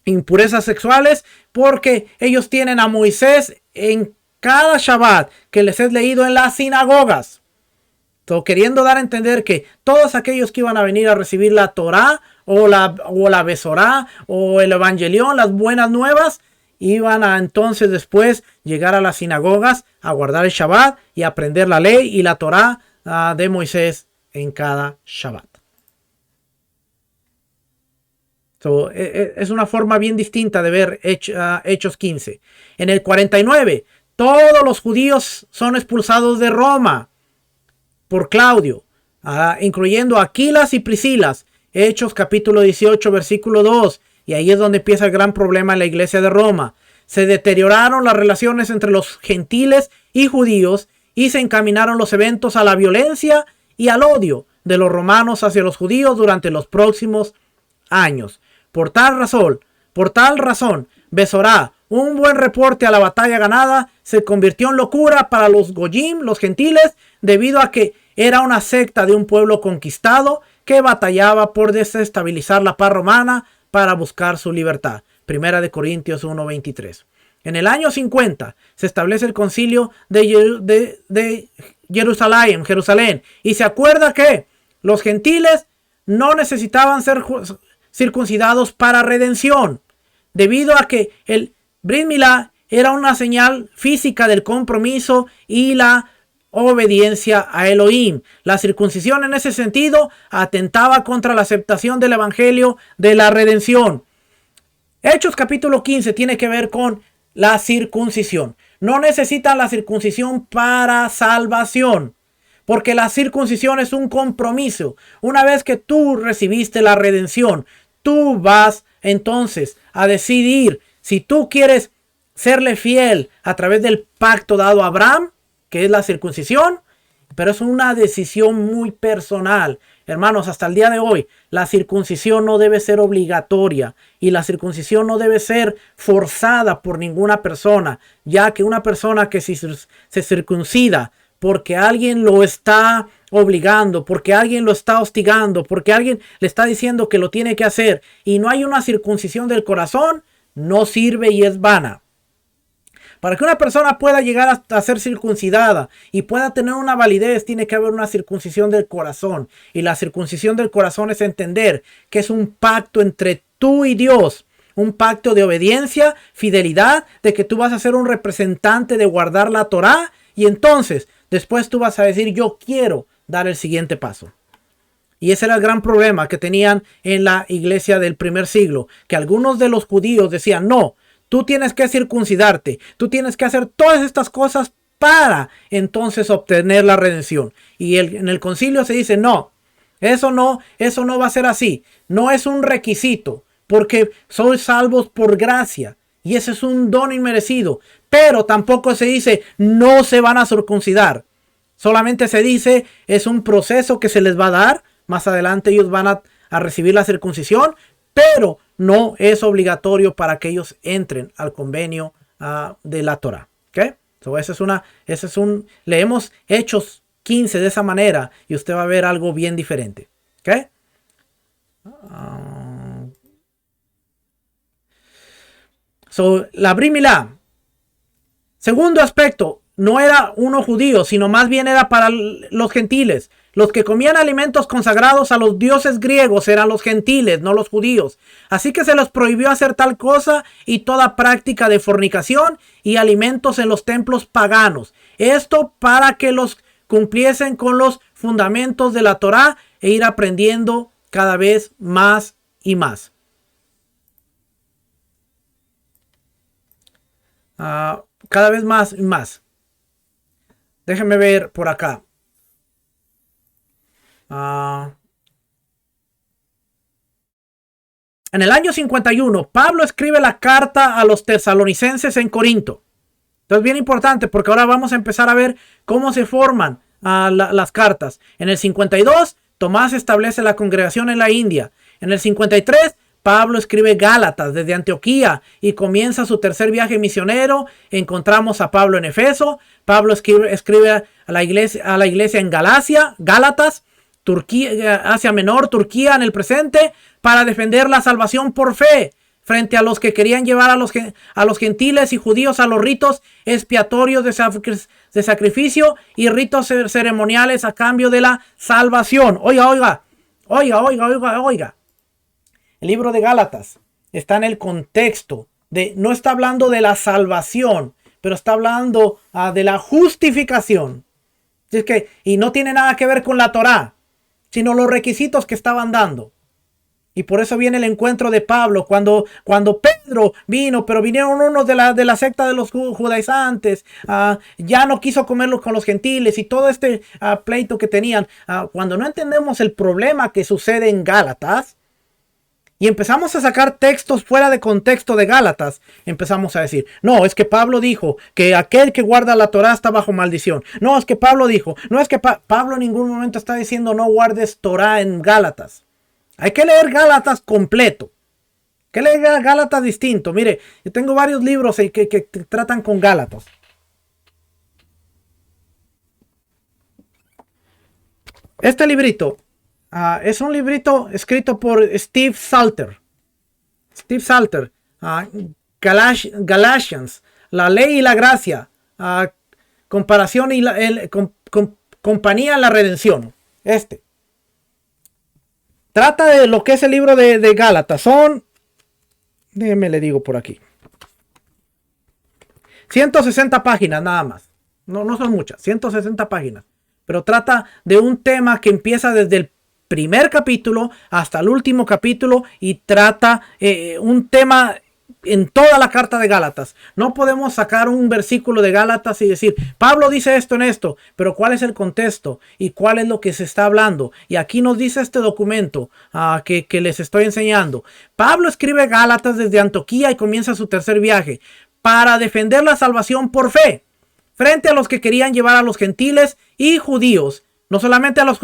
impurezas sexuales, porque ellos tienen a Moisés en cada Shabbat que les es leído en las sinagogas. Queriendo dar a entender que todos aquellos que iban a venir a recibir la Torá o la Besorá o el Evangelión, las buenas nuevas, iban a entonces después llegar a las sinagogas a guardar el Shabbat y aprender la ley y la Torá de Moisés en cada Shabbat. Es una forma bien distinta de ver Hechos 15. En el 49, todos los judíos son expulsados de Roma por Claudio, incluyendo Aquilas y Priscilas. Hechos capítulo 18, versículo 2. Y ahí es donde empieza el gran problema en la iglesia de Roma. Se deterioraron las relaciones entre los gentiles y judíos y se encaminaron los eventos a la violencia y al odio de los romanos hacia los judíos durante los próximos años. Por tal razón, Besorá, un buen reporte a la batalla ganada, se convirtió en locura para los goyim, los gentiles, debido a que era una secta de un pueblo conquistado que batallaba por desestabilizar la paz romana para buscar su libertad. Primera de Corintios 1:23. En el año 50 se establece el concilio de Jerusalén, y se acuerda que los gentiles no necesitaban ser circuncidados para redención, debido a que el Brit Milá era una señal física del compromiso y la obediencia a Elohim. La circuncisión en ese sentido atentaba contra la aceptación del evangelio de la redención. Hechos capítulo 15 tiene que ver con la circuncisión. No necesitan la circuncisión para salvación, Porque la circuncisión es un compromiso. Una vez que tú recibiste la redención, tú vas entonces a decidir si tú quieres serle fiel a través del pacto dado a Abraham, que es la circuncisión, pero es una decisión muy personal. Hermanos, hasta el día de hoy, la circuncisión no debe ser obligatoria y la circuncisión no debe ser forzada por ninguna persona, ya que una persona que se circuncida porque alguien lo está obligando, porque alguien lo está hostigando, porque alguien le está diciendo que lo tiene que hacer y no hay una circuncisión del corazón, no sirve y es vana. Para que una persona pueda llegar a ser circuncidada y pueda tener una validez, tiene que haber una circuncisión del corazón. Y la circuncisión del corazón es entender que es un pacto entre tú y Dios. Un pacto de obediencia, fidelidad, de que tú vas a ser un representante de guardar la Torá. Y entonces, después tú vas a decir, yo quiero dar el siguiente paso. Y ese era el gran problema que tenían en la iglesia del primer siglo. Que algunos de los judíos decían, no, tú tienes que circuncidarte, tú tienes que hacer todas estas cosas para entonces obtener la redención. Y en el concilio se dice, no, eso no va a ser así. No es un requisito, porque sois salvos por gracia. Y ese es un don inmerecido. Pero tampoco se dice, no se van a circuncidar. Solamente se dice, es un proceso que se les va a dar. Más adelante ellos van a recibir la circuncisión, pero no es obligatorio para que ellos entren al convenio de la Torah. ¿Okay? So, leemos Hechos 15 de esa manera y usted va a ver algo bien diferente. ¿Okay? La Brit Milá. Segundo aspecto, no era uno judío, sino más bien era para los gentiles. Los que comían alimentos consagrados a los dioses griegos eran los gentiles, no los judíos. Así que se les prohibió hacer tal cosa y toda práctica de fornicación y alimentos en los templos paganos. Esto para que los cumpliesen con los fundamentos de la Torá e ir aprendiendo cada vez más y más. Cada vez más y más. Déjenme ver por acá. En el año 51, Pablo escribe la carta a los tesalonicenses en Corinto. Entonces, bien importante, porque ahora vamos a empezar a ver cómo se forman las cartas. En el 52, Tomás establece la congregación en la India. En el 53, Pablo escribe Gálatas desde Antioquía y comienza su tercer viaje misionero. Encontramos a Pablo en Efeso. Pablo escribe a la iglesia en Gálatas, Turquía, Asia Menor, Turquía en el presente, para defender la salvación por fe frente a los que querían llevar a los gentiles y judíos a los ritos expiatorios de sacrificio y ritos ceremoniales a cambio de la salvación. Oiga. El libro de Gálatas está en el contexto no está hablando de la salvación, pero está hablando de la justificación. Y no tiene nada que ver con la Torá, sino los requisitos que estaban dando. Y por eso viene el encuentro de Pablo cuando Pedro vino, pero vinieron unos de la secta de los judaizantes, ya no quiso comerlos con los gentiles y todo este pleito que tenían. Cuando no entendemos el problema que sucede en Gálatas y empezamos a sacar textos fuera de contexto de Gálatas, empezamos a decir, no, es que Pablo dijo que aquel que guarda la Torá está bajo maldición. No, es que Pablo dijo, no es que Pablo en ningún momento está diciendo no guardes Torá en Gálatas. Hay que leer Gálatas completo. Hay que leer Gálatas distinto. Mire, yo tengo varios libros que tratan con Gálatas. Este librito es un librito escrito por Steve Salter. Galatians, la ley y la gracia, comparación y compañía en la redención. Trata de lo que es el libro de Gálatas. Déjenme le digo por aquí. 160 páginas nada más. No son muchas, 160 páginas. Pero trata de un tema que empieza desde el primer capítulo hasta el último capítulo y trata un tema en toda la carta de Gálatas. No podemos sacar un versículo de Gálatas y decir, Pablo dice esto en esto, pero ¿cuál es el contexto? ¿Y cuál es lo que se está hablando? Y aquí nos dice este documento que les estoy enseñando. Pablo escribe Gálatas desde Antioquía y comienza su tercer viaje para defender la salvación por fe, frente a los que querían llevar a los gentiles y judíos. No solamente a los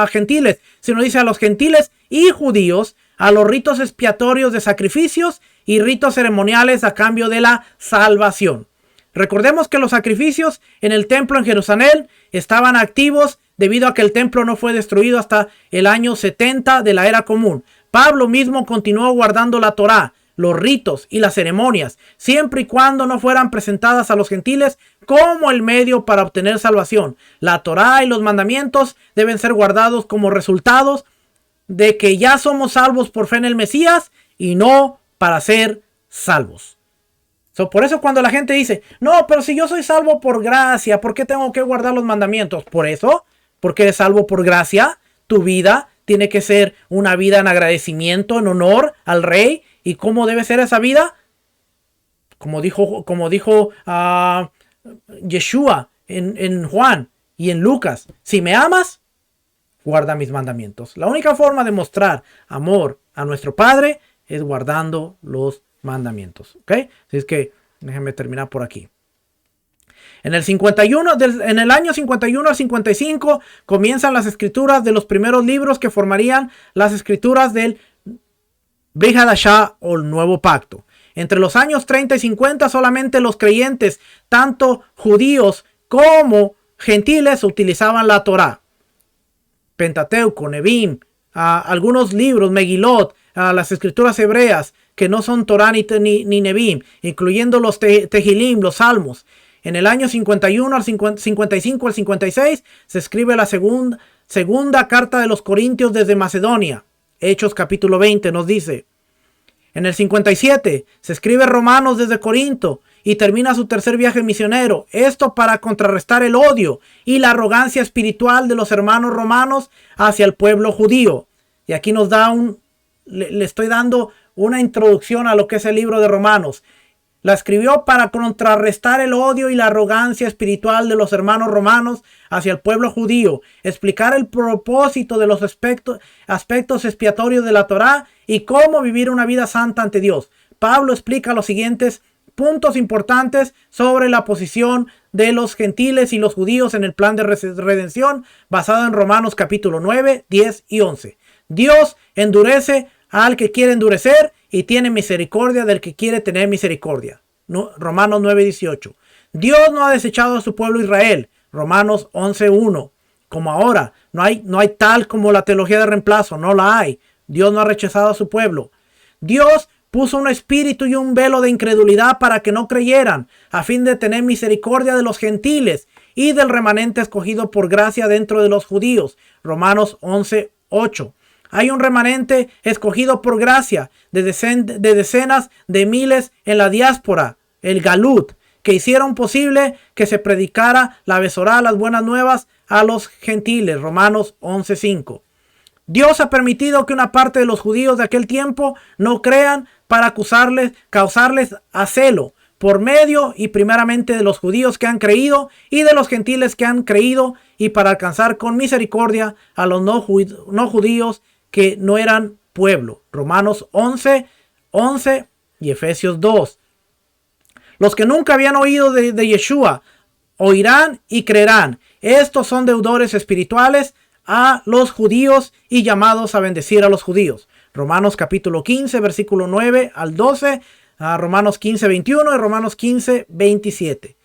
gentiles, sino dice a los gentiles y judíos, a los ritos expiatorios de sacrificios y ritos ceremoniales a cambio de la salvación. Recordemos que los sacrificios en el templo en Jerusalén estaban activos debido a que el templo no fue destruido hasta el año 70 de la era común. Pablo mismo continuó guardando la Torá, los ritos y las ceremonias, siempre y cuando no fueran presentadas a los gentiles como el medio para obtener salvación. La Torá y los mandamientos deben ser guardados como resultados de que ya somos salvos por fe en el Mesías y no para ser salvos. Por eso cuando la gente dice, no, pero si yo soy salvo por gracia, ¿por qué tengo que guardar los mandamientos? Por eso, porque eres salvo por gracia, tu vida tiene que ser una vida en agradecimiento, en honor al Rey. ¿Y cómo debe ser esa vida? Como dijo Yeshua en Juan y en Lucas, si me amas, guarda mis mandamientos. La única forma de mostrar amor a nuestro Padre es guardando los mandamientos. ¿Ok? Así es que déjenme terminar por aquí. En el año 51 al 55 comienzan las escrituras de los primeros libros que formarían las escrituras del Brit Hadashah o el Nuevo Pacto. Entre los años 30 y 50 solamente los creyentes, tanto judíos como gentiles, utilizaban la Torá. Pentateuco, Nevim, algunos libros, Megilot, las escrituras hebreas que no son Torá ni Nevim, incluyendo los Tehilim, los Salmos. En el año 51 al 55 al 56 se escribe la segunda carta de los Corintios desde Macedonia. Hechos capítulo 20 nos dice. En el 57 se escribe Romanos desde Corinto y termina su tercer viaje misionero. Esto para contrarrestar el odio y la arrogancia espiritual de los hermanos romanos hacia el pueblo judío. Y aquí nos da le estoy dando una introducción a lo que es el libro de Romanos. La escribió para contrarrestar el odio y la arrogancia espiritual de los hermanos romanos hacia el pueblo judío, explicar el propósito de los aspectos expiatorios de la Torá y cómo vivir una vida santa ante Dios. Pablo explica los siguientes puntos importantes sobre la posición de los gentiles y los judíos en el plan de redención basado en Romanos capítulo 9, 10 y 11. Dios endurece al que quiere endurecer y tiene misericordia del que quiere tener misericordia. Romanos 9, 18. Dios no ha desechado a su pueblo Israel. Romanos 11, 1. Como ahora, no hay tal como la teología de reemplazo, no la hay. Dios no ha rechazado a su pueblo. Dios puso un espíritu y un velo de incredulidad para que no creyeran, a fin de tener misericordia de los gentiles y del remanente escogido por gracia dentro de los judíos. Romanos 11, 8. Hay un remanente escogido por gracia de decenas de miles en la diáspora, el Galut, que hicieron posible que se predicara la Besorá, las buenas nuevas, a los gentiles. Romanos 11:5. Dios ha permitido que una parte de los judíos de aquel tiempo no crean para causarles a celo, por medio y primeramente de los judíos que han creído y de los gentiles que han creído, y para alcanzar con misericordia a los no judíos que no eran pueblo. Romanos 11, 11 y Efesios 2. Los que nunca habían oído de Yeshua oirán y creerán. Estos son deudores espirituales a los judíos y llamados a bendecir a los judíos. Romanos capítulo 15, versículo 9 al 12, Romanos 15, 21 y Romanos 15, 27.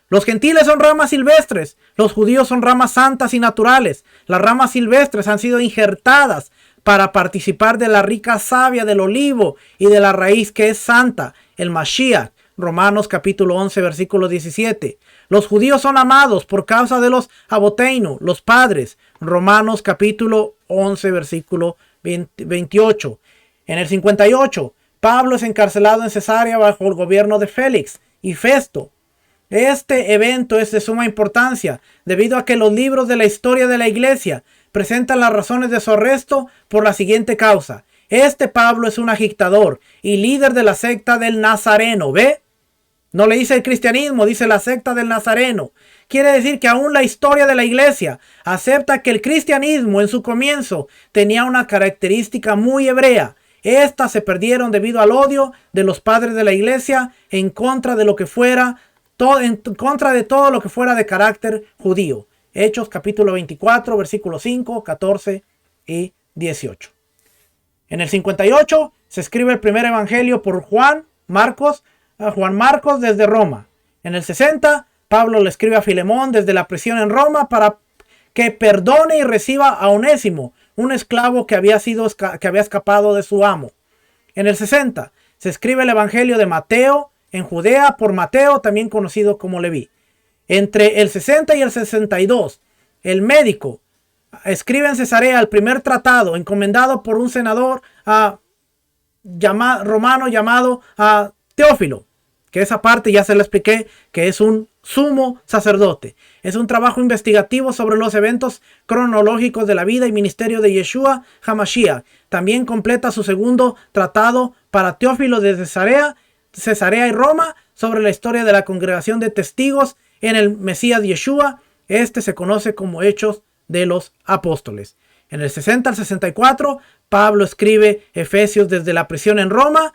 Los gentiles son ramas silvestres, los judíos son ramas santas y naturales. Las ramas silvestres han sido injertadas para participar de la rica savia del olivo y de la raíz que es santa, el Mashiach. Romanos capítulo 11, versículo 17. Los judíos son amados por causa de los Aboteinu, los padres. Romanos capítulo 11, versículo 28. En el 58, Pablo es encarcelado en Cesarea bajo el gobierno de Félix y Festo. Este evento es de suma importancia debido a que los libros de la historia de la iglesia presentan las razones de su arresto por la siguiente causa. Este Pablo es un agitador y líder de la secta del Nazareno. ¿Ve? No le dice el cristianismo, dice la secta del Nazareno. Quiere decir que aún la historia de la iglesia acepta que el cristianismo en su comienzo tenía una característica muy hebrea. Estas se perdieron debido al odio de los padres de la iglesia en contra de lo que fuera, en contra de todo lo que fuera de carácter judío. Hechos capítulo 24, versículos 5, 14 y 18. En el 58 se escribe el primer evangelio por Juan Marcos desde Roma. En el 60 Pablo le escribe a Filemón desde la prisión en Roma para que perdone y reciba a Onésimo, un esclavo que había escapado de su amo. En el 60 se escribe el evangelio de Mateo en Judea por Mateo, también conocido como Leví. Entre el 60 y el 62, el médico escribe en Cesarea el primer tratado encomendado por un senador romano llamado Teófilo, que esa parte ya se la expliqué, que es un sumo sacerdote. Es un trabajo investigativo sobre los eventos cronológicos de la vida y ministerio de Yeshua HaMashiach. También completa su segundo tratado para Teófilo de Cesarea y Roma sobre la historia de la congregación de testigos en el Mesías Yeshua. Este se conoce como Hechos de los Apóstoles. En el 60 al 64, Pablo escribe Efesios desde la prisión en Roma.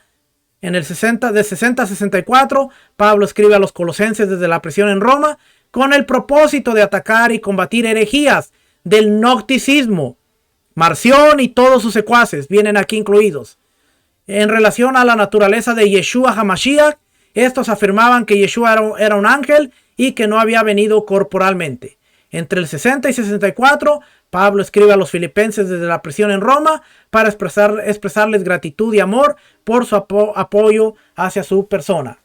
En el 60 a 64, Pablo escribe a los Colosenses desde la prisión en Roma con el propósito de atacar y combatir herejías del gnosticismo. Marción y todos sus secuaces vienen aquí incluidos. En relación a la naturaleza de Yeshua HaMashiach, estos afirmaban que Yeshua era un ángel y que no había venido corporalmente. Entre el 60 y 64, Pablo escribe a los filipenses desde la prisión en Roma para expresarles gratitud y amor por su apoyo hacia su persona.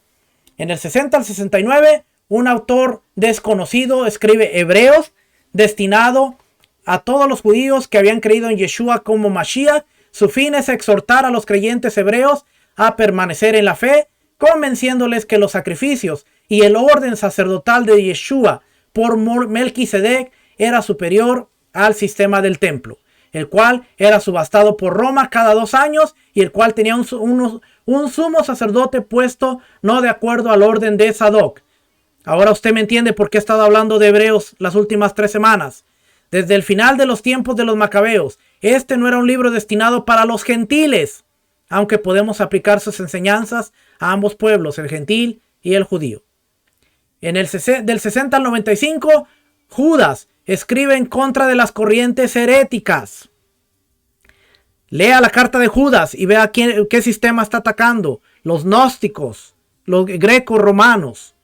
En el 60 al 69, un autor desconocido escribe Hebreos, destinado a todos los judíos que habían creído en Yeshua como Mashiach. Su fin es exhortar a los creyentes hebreos a permanecer en la fe, convenciéndoles que los sacrificios y el orden sacerdotal de Yeshua por Melquisedec era superior al sistema del templo, el cual era subastado por Roma cada 2 años y el cual tenía un sumo sacerdote puesto no de acuerdo al orden de Sadoc. Ahora usted me entiende por qué he estado hablando de Hebreos las últimas 3 semanas. Desde el final de los tiempos de los Macabeos, este no era un libro destinado para los gentiles, aunque podemos aplicar sus enseñanzas a ambos pueblos, el gentil y el judío. Del 60 al 95, Judas escribe en contra de las corrientes heréticas. Lea la carta de Judas y vea qué sistema está atacando. Los gnósticos, los grecos romanos.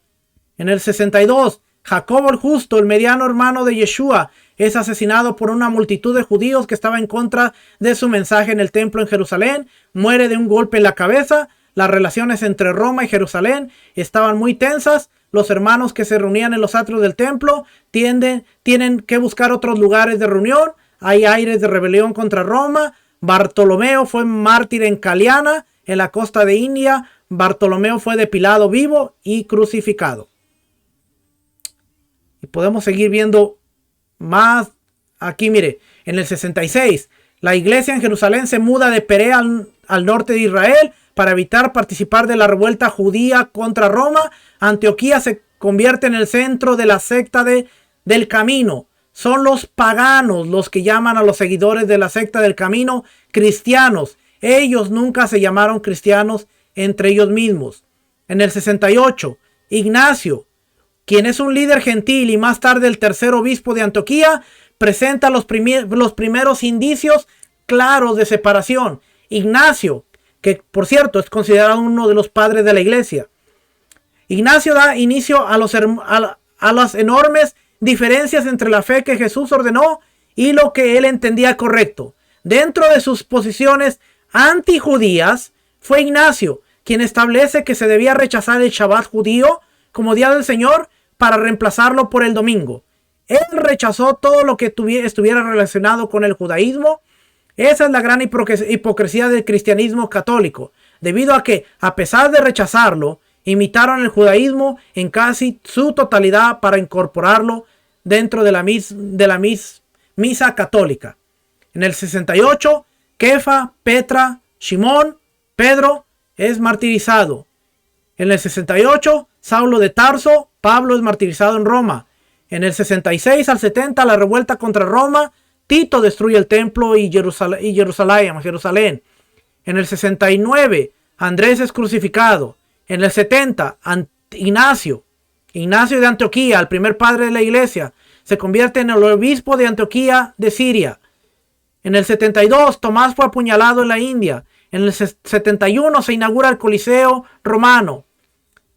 En el 62, Jacobo el justo, el mediano hermano de Yeshua, es asesinado por una multitud de judíos que estaba en contra de su mensaje en el templo en Jerusalén. Muere de un golpe en la cabeza. Las relaciones entre Roma y Jerusalén estaban muy tensas. Los hermanos que se reunían en los atrios del templo tienen que buscar otros lugares de reunión. Hay aires de rebelión contra Roma. Bartolomeo fue mártir en Caliana, en la costa de India. Bartolomeo fue depilado vivo y crucificado. Y podemos seguir viendo más. Aquí mire, en el 66, la iglesia en Jerusalén se muda de Perea al norte de Israel para evitar participar de la revuelta judía contra Roma. Antioquía se convierte en el centro de la secta del camino. Son los paganos los que llaman a los seguidores de la secta del camino cristianos. Ellos nunca se llamaron cristianos entre ellos mismos. En el 68, Ignacio, quien es un líder gentil y más tarde el tercer obispo de Antioquía, presenta los primeros indicios claros de separación. Ignacio, que por cierto es considerado uno de los padres de la iglesia. Ignacio da inicio a las enormes diferencias entre la fe que Jesús ordenó y lo que él entendía correcto. Dentro de sus posiciones antijudías, fue Ignacio quien establece que se debía rechazar el Shabbat judío como día del Señor para reemplazarlo por el domingo. Él rechazó todo lo que estuviera relacionado con el judaísmo. Esa es la gran hipocresía del cristianismo católico, debido a que, a pesar de rechazarlo, imitaron el judaísmo en casi su totalidad para incorporarlo dentro de la misa católica. En el 68, Kefa, Petra, Simón, Pedro es martirizado. En el 68, Saulo de Tarso, Pablo es martirizado en Roma. En el 66 al 70, la revuelta contra Roma, Tito destruye el templo y Jerusalén. En el 69, Andrés es crucificado. En el 70, Ignacio de Antioquía, el primer padre de la iglesia, se convierte en el obispo de Antioquía de Siria. En el 72, Tomás fue apuñalado en la India. En el 71 se inaugura el Coliseo romano.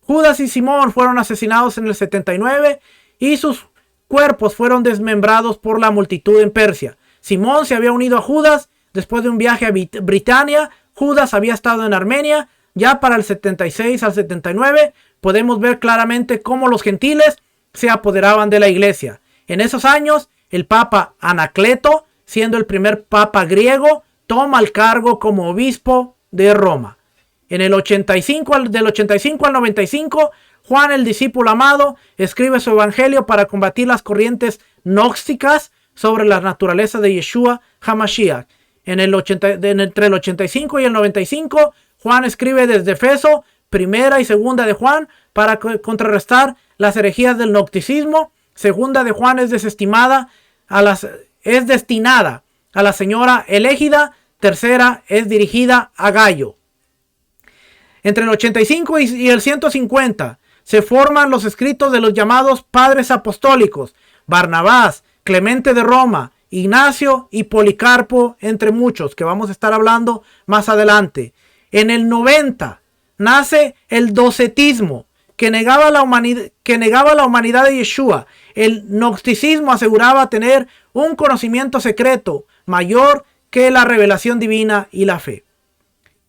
Judas y Simón fueron asesinados en el 79 y sus cuerpos fueron desmembrados por la multitud en Persia. Simón se había unido a Judas después de un viaje a Britania. Judas había estado en Armenia. Ya para el 76 al 79 podemos ver claramente cómo los gentiles se apoderaban de la iglesia. En esos años, el Papa Anacleto, siendo el primer papa griego, toma el cargo como obispo de Roma. En el 85 al 95, Juan, el discípulo amado, escribe su evangelio para combatir las corrientes gnósticas sobre la naturaleza de Yeshua HaMashiach. Entre el 85 y el 95, Juan escribe desde Efeso, primera y segunda de Juan, para contrarrestar las herejías del gnosticismo. Segunda de Juan es destinada a la señora Elégida. Tercera es dirigida a Gallo. Entre el 85 y el 150 se forman los escritos de los llamados padres apostólicos: Barnabás, Clemente de Roma, Ignacio y Policarpo, entre muchos que vamos a estar hablando más adelante. En el 90 nace el docetismo, que negaba la humanidad de Yeshua. El gnosticismo aseguraba tener un conocimiento secreto mayor que la revelación divina y la fe.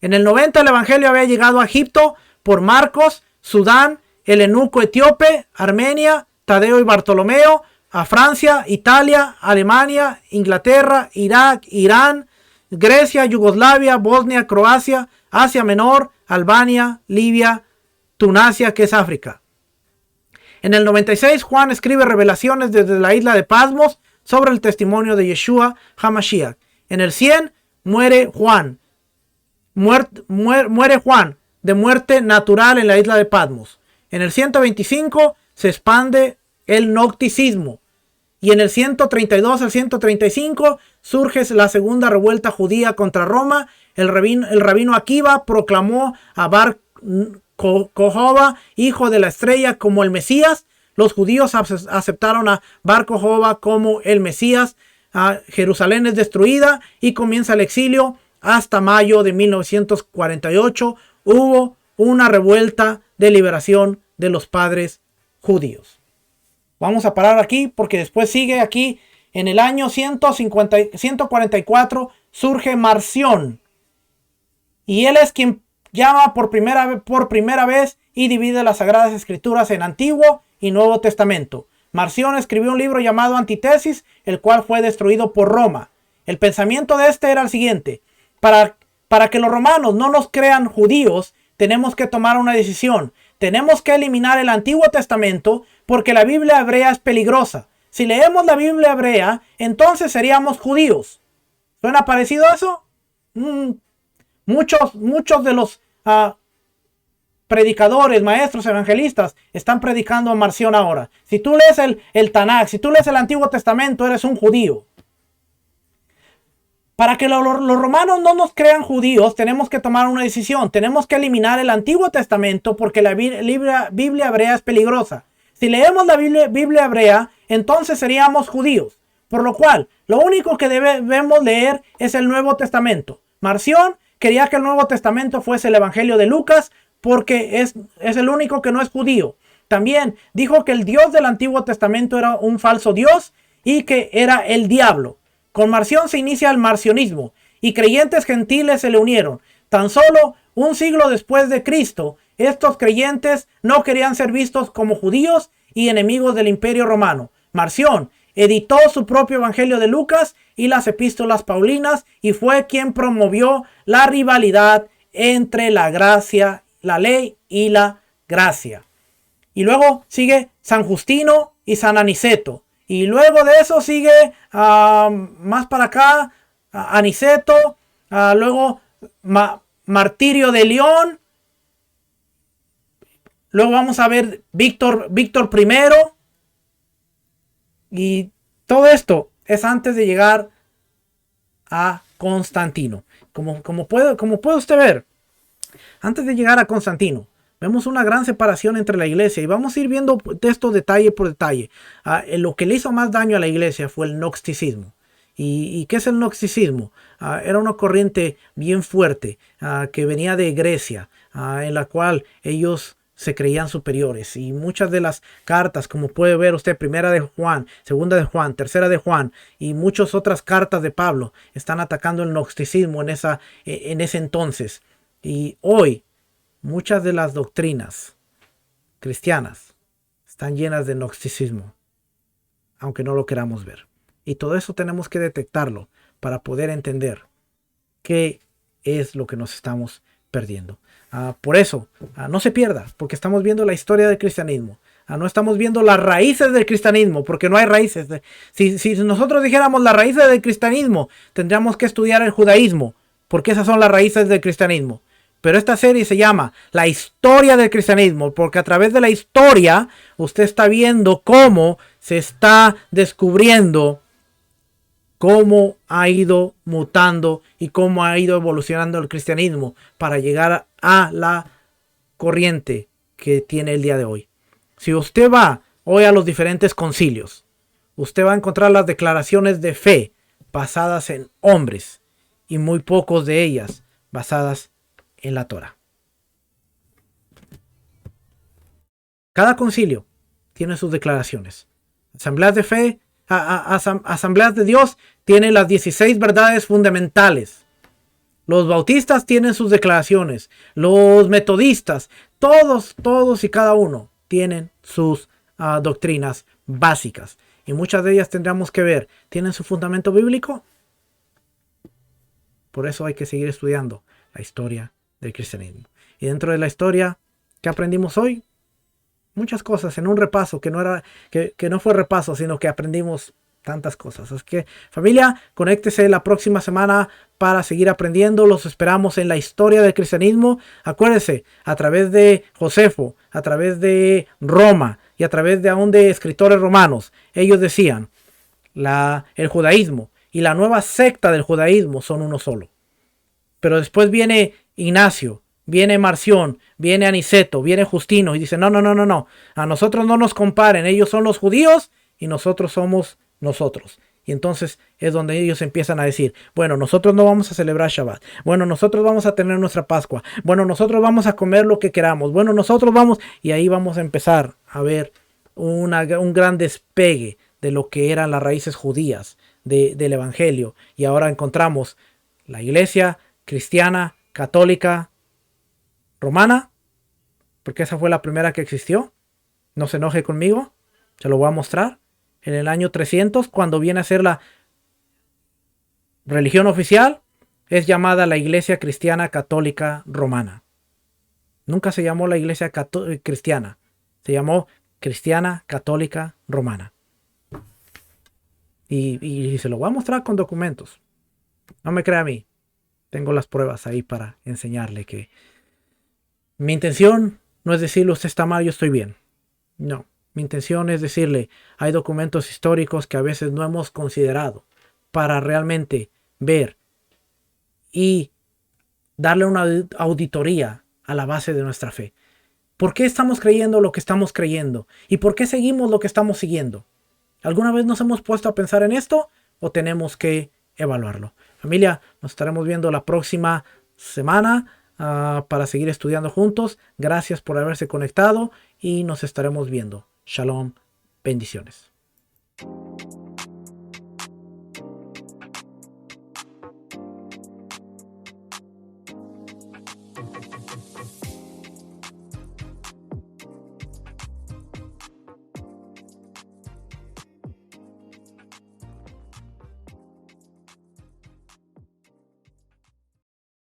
En el 90 el evangelio había llegado a Egipto por Marcos, Sudán, el eunuco etíope, Armenia, Tadeo y Bartolomeo, a Francia, Italia, Alemania, Inglaterra, Irak, Irán, Grecia, Yugoslavia, Bosnia, Croacia, Asia Menor, Albania, Libia, Tunasia, que es África. En el 96 Juan escribe revelaciones desde la isla de Patmos sobre el testimonio de Yeshua HaMashiach. En el 100 muere Juan. Muere Juan de muerte natural en la isla de Patmos. En el 125 se expande el gnosticismo. Y en el 132 al 135 surge la segunda revuelta judía contra Roma. El rabino Akiva proclamó a Bar Kokhba, hijo de la estrella, como el Mesías. Los judíos aceptaron a Bar Kokhba como el Mesías. Jerusalén es destruida y comienza el exilio. Hasta mayo de 1948 hubo una revuelta de liberación de los padres judíos. Vamos a parar aquí porque después sigue aquí. En el año 144 surge Marción. Y él es quien llama por primera vez y divide las Sagradas Escrituras en Antiguo y Nuevo Testamento. Marción escribió un libro llamado Antítesis, el cual fue destruido por Roma. El pensamiento de este era el siguiente: para que los romanos no nos crean judíos, tenemos que tomar una decisión. Tenemos que eliminar el Antiguo Testamento porque la Biblia hebrea es peligrosa. Si leemos la Biblia hebrea, entonces seríamos judíos. ¿Suena parecido a eso? Muchos de los predicadores, maestros, evangelistas están predicando a Marción ahora. Si tú lees el Tanakh, si tú lees el Antiguo Testamento, eres un judío. Para que los romanos no nos crean judíos, tenemos que tomar una decisión. Tenemos que eliminar el Antiguo Testamento porque la Biblia hebrea es peligrosa. Si leemos la Biblia hebrea, entonces seríamos judíos. Por lo cual, lo único que debemos leer es el Nuevo Testamento. Marción quería que el Nuevo Testamento fuese el Evangelio de Lucas porque es el único que no es judío. También dijo que el Dios del Antiguo Testamento era un falso Dios y que era el diablo. Con Marción se inicia el marcionismo y creyentes gentiles se le unieron. Tan solo un siglo después de Cristo, estos creyentes no querían ser vistos como judíos y enemigos del Imperio Romano. Marción editó su propio Evangelio de Lucas y las epístolas paulinas y fue quien promovió la rivalidad entre la gracia, la ley y la gracia. Y luego sigue San Justino y San Aniceto. Y luego de eso sigue más para acá Aniceto, Luego Martirio de León. Luego vamos a ver Víctor I. Y todo esto es antes de llegar a Constantino. Como puede usted ver, antes de llegar a Constantino, vemos una gran separación entre la iglesia y vamos a ir viendo esto detalle por detalle. Lo que le hizo más daño a la iglesia fue el gnosticismo. ¿Y qué es el gnosticismo? Era una corriente bien fuerte que venía de Grecia, en la cual ellos se creían superiores, y muchas de las cartas, como puede ver usted, primera de Juan, segunda de Juan, tercera de Juan y muchas otras cartas de Pablo están atacando el gnosticismo en ese entonces. Y hoy muchas de las doctrinas cristianas están llenas de gnosticismo, aunque no lo queramos ver. Y todo eso tenemos que detectarlo para poder entender qué es lo que nos estamos perdiendo. Por eso, no se pierda, porque estamos viendo la historia del cristianismo. No estamos viendo las raíces del cristianismo, porque no hay raíces. Si nosotros dijéramos las raíces del cristianismo, tendríamos que estudiar el judaísmo, porque esas son las raíces del cristianismo. Pero esta serie se llama La historia del cristianismo, porque a través de la historia usted está viendo cómo se está descubriendo cómo ha ido mutando y cómo ha ido evolucionando el cristianismo para llegar a la corriente que tiene el día de hoy. Si usted va hoy a los diferentes concilios, usted va a encontrar las declaraciones de fe basadas en hombres y muy pocos de ellas basadas en la Torá. Cada concilio tiene sus declaraciones. Asambleas de fe, Asambleas de Dios tiene las 16 verdades fundamentales. Los bautistas tienen sus declaraciones. Los metodistas, todos y cada uno tienen sus doctrinas básicas. Y muchas de ellas tendríamos que ver, ¿tienen su fundamento bíblico? Por eso hay que seguir estudiando la historia del cristianismo. Y dentro de la historia, ¿qué aprendimos hoy? Muchas cosas en un repaso que no fue repaso, sino que aprendimos tantas cosas. Así que, familia, conéctese la próxima semana para seguir aprendiendo. Los esperamos en la historia del cristianismo. Acuérdese, a través de Josefo, a través de Roma y a través de aún de escritores romanos, ellos decían, el judaísmo y la nueva secta del judaísmo son uno solo. Pero después viene Ignacio, viene Marción, viene Aniceto, viene Justino y dice, no, a nosotros no nos comparen, ellos son los judíos y nosotros somos nosotros. Y entonces es donde ellos empiezan a decir, bueno, nosotros no vamos a celebrar Shabbat, bueno, nosotros vamos a tener nuestra Pascua, bueno, nosotros vamos a comer lo que queramos, bueno, nosotros vamos, y ahí vamos a empezar a ver un gran despegue de lo que eran las raíces judías del Evangelio. Y ahora encontramos la iglesia cristiana, católica, romana, porque esa fue la primera que existió. No se enoje conmigo, se lo voy a mostrar. En el año 300, cuando viene a ser la religión oficial, es llamada la Iglesia Cristiana Católica Romana. Nunca se llamó la Iglesia Cristiana, se llamó Cristiana Católica Romana. Y se lo voy a mostrar con documentos. No me crea a mí. Tengo las pruebas ahí para enseñarle que mi intención no es decirle usted está mal, yo estoy bien. No, mi intención es decirle hay documentos históricos que a veces no hemos considerado para realmente ver y darle una auditoría a la base de nuestra fe. ¿Por qué estamos creyendo lo que estamos creyendo? ¿Y por qué seguimos lo que estamos siguiendo? ¿Alguna vez nos hemos puesto a pensar en esto o tenemos que evaluarlo? Familia, nos estaremos viendo la próxima semana para seguir estudiando juntos. Gracias por haberse conectado y nos estaremos viendo. Shalom, bendiciones.